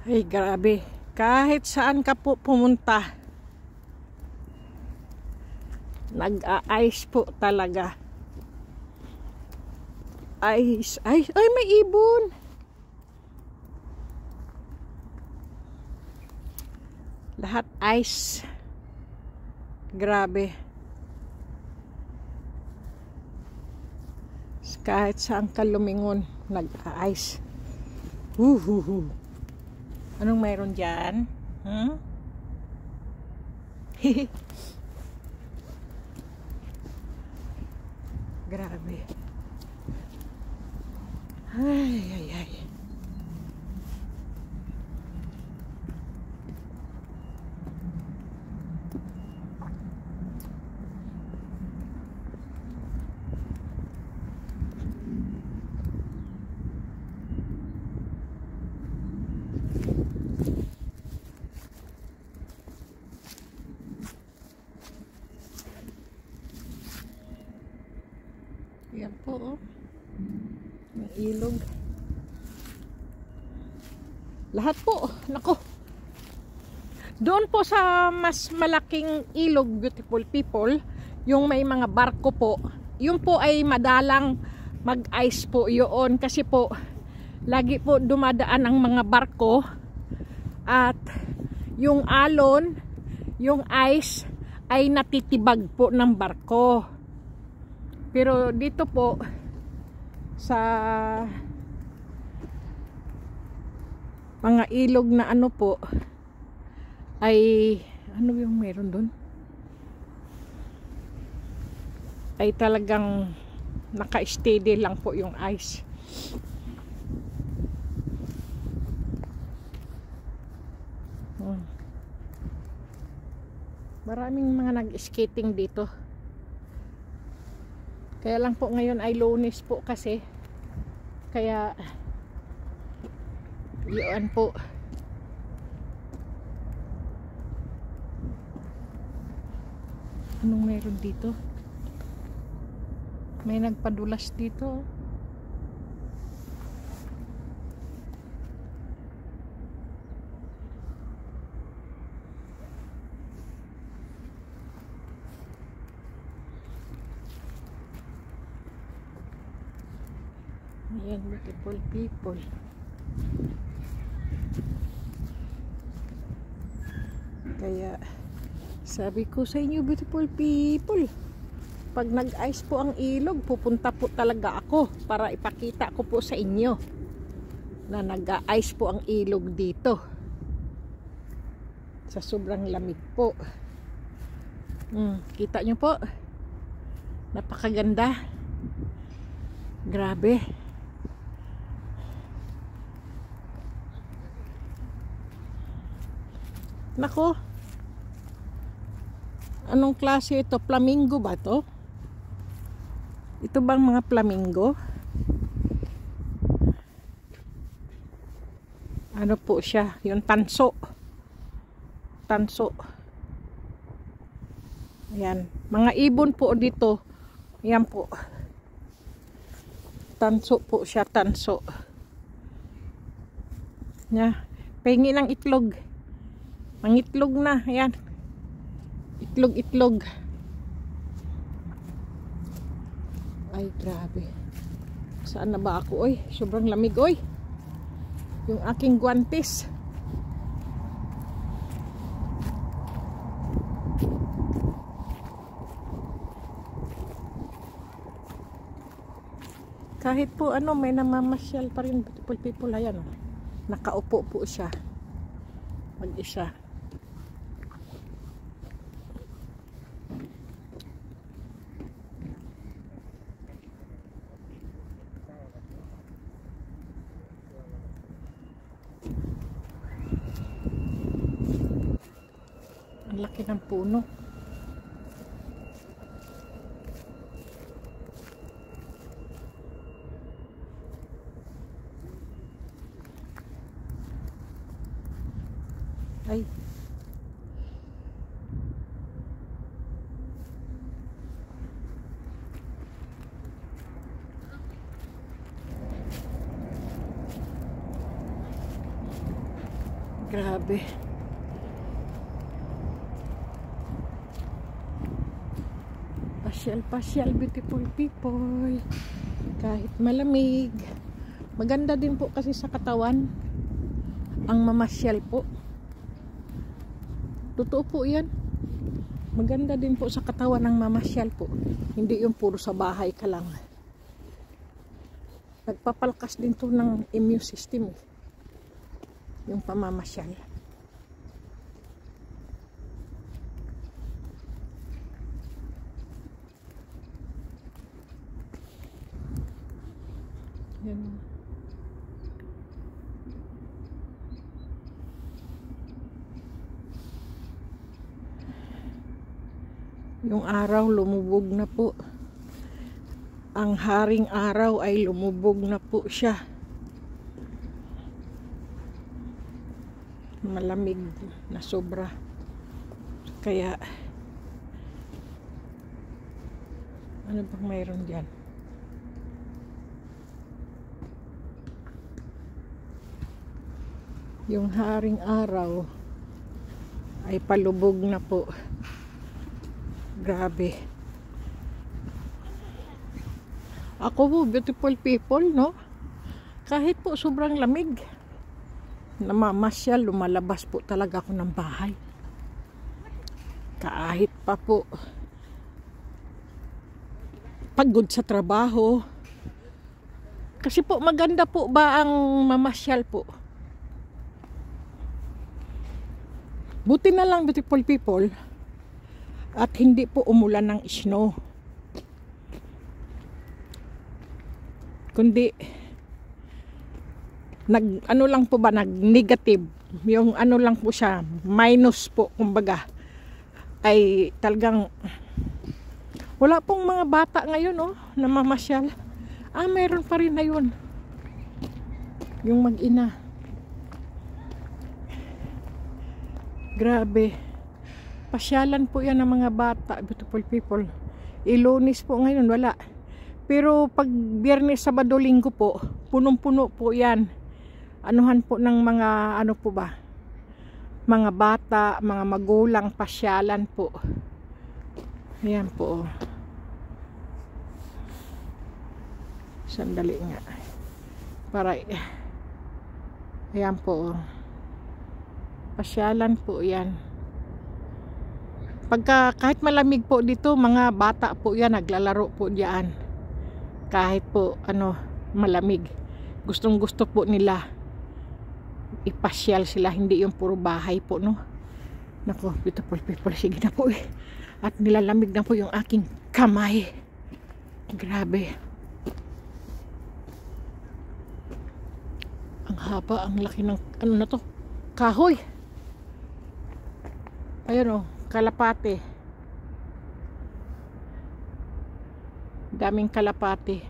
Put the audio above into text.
Ay, grabe. Kahit saan ka po pumunta, nag-a-ice po talaga. Ice, ice. Ay, may ibon. Lahat ice. Grabe. Kahit saan ka lumingon, nag-a-ice. Anong mayroon dyan? Hmm? Grabe. Ay, ay, ay. Yan po, oh. May ilog. Lahat po, nako. Doon po sa mas malaking ilog, beautiful people, yung may mga barko po, yun po ay madalang mag-ice po yun. Kasi po, lagi po dumadaan ang mga barko at yung alon, yung ice ay natitibag po ng barko. Pero dito po sa mga ilog na ano po ay ano yung meron doon? Ay talagang naka-steady lang po yung ice. Maraming mga nag-skating dito. Kaya lang po ngayon ay Lunes po kasi. Kaya yun po. Anong meron dito? May nagpadulas dito. Ayan, beautiful people. Kaya sabi ko sa inyo, beautiful people, pag nag-ice po ang ilog, pupunta po talaga ako para ipakita ko po sa inyo na nag-ice po ang ilog dito. Sa sobrang lamig po. Kita nyo po, napakaganda. Grabe. Nako, anong klase ito? Flamingo ba to? Ito bang mga flamingo? Ano po siya? Yung tanso. Tanso. Ayan. Mga ibon po dito. Ayan po. Tanso po siya. Tanso. Yeah. Pahingi ng itlog. Mangitlog na, ayan. Itlog. Ay, grabe. Saan na ba ako, oy? Sobrang lamig, oy. Yung aking guantes. Kahit po ano, may namamasyal pa rin, beautiful people. Ayan, oh. Nakaupo po siya. Mag-isa. Ang laki ng puno. Ay. Grabe. Pasyal, beautiful people. Kahit malamig. Maganda din po kasi sa katawan ang mamasyal po. Totoo po yan. Maganda din po sa katawan ang mamasyal po. Hindi yung puro sa bahay ka lang. Nagpapalkas din to ng immune system. Yung pamamasyal. Yan. Yung araw lumubog na po. Ang haring araw ay lumubog na po siya. Malamig na sobra. Kaya ano bang mayroon diyan? Yung haring araw ay palubog na po. Grabe. Ako po, beautiful people, no? Kahit po sobrang lamig, namamasyal, lumalabas po talaga ako ng bahay. Kahit pa po pagod sa trabaho. Kasi po maganda po ba ang mamasyal po? Buti na lang, beautiful people, at hindi po umulan ng snow. Kundi ano lang po ba, nag-negative. Yung ano lang po siya, minus po, kumbaga. Ay talagang wala pong mga bata ngayon, oh, na mamasyal. Mayroon pa rin na yun. Yung mag-ina. Grabe. Pasyalan po yan ng mga bata, beautiful people. Ilunis po ngayon, wala. Pero pag Biyernes, Sabado, Linggo po, punong-puno po yan. Anuhan po ng mga, ano po ba, mga bata, mga magulang, pasyalan po. Ayan po. Sandali nga. Para, ayan po. Pasyalan po yan. Kahit malamig po dito, mga bata po yan, naglalaro po diyan. Kahit po, malamig. Gustong gusto po nila ipasyal sila, hindi yung puro bahay po, no? Nako, beautiful people, sige na po eh. At nilalamig na po yung aking kamay. Grabe. Ang haba, ang laki ng, ano na to? Kahoy. Ayun, oh, kalapate. Daming kalapate.